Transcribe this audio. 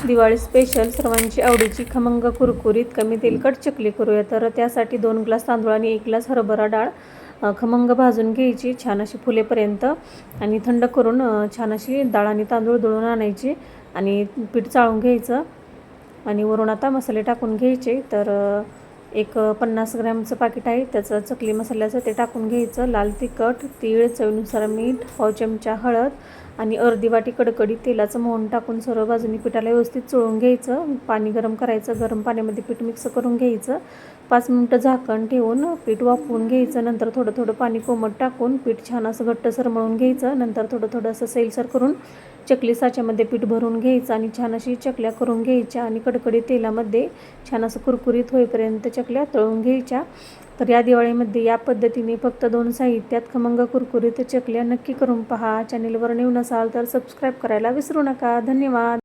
Diwali special सर्वांची आवडीची खमंग कुरकुरीत कमी तेलकट चकली करूया. तर त्यासाठी 2 ग्लास तांदूळ आणि 1 ग्लास हरभरा डाळ खमंग भाजून घ्यायची छान अशी फुलेपर्यंत आणि थंड करून छान अशी डाळ आणि तांदूळ दळून आणायची आणि पीठ चाळून घ्यायचं आणि वरून आता मसाले टाकून घ्यायचे. तर एक 50 ग्रॅमचं पाकिट आहे त्याचं चकली मसाल्याचं, ते टाकून घ्यायचं. लाल तिखट, तीळ, चवीनुसार मीठ, पाव चमचा हळद आणि अर्धी वाटी कडकडीत तेलाचं मोहन टाकून सर्व बाजूनी पिठाला व्यवस्थित चोळून घ्यायचं. पाणी गरम करायचं, गरम पाण्यामध्ये पीठ मिक्स करून घ्यायचं. 5 मिनटं झाकण ठेवून पीठ वाफवून घ्यायचं. नंतर थोडं थोडं पाणी कोमट टाकून पीठ छान असं घट्टसर मळून घ्यायचं. नंतर थोडं थोडं असं सैलसर करून चकली साच्यामध्ये पीठ भरून घ्यायचं आणि छान अशी चकल्या करून घ्यायच्या आणि कडकडीत तेलामध्ये छान असं कुरकुरीत होईपर्यंत चकल्या तळून घ्यायच्या. तर या दिवाळीमध्ये या पद्धतीने फक्त 2 साहित्यात खमंग कुरकुरीत चकल्या नक्की करून पहा. चॅनेलवर नवीन असाल तर सबस्क्राईब करायला विसरू नका. धन्यवाद.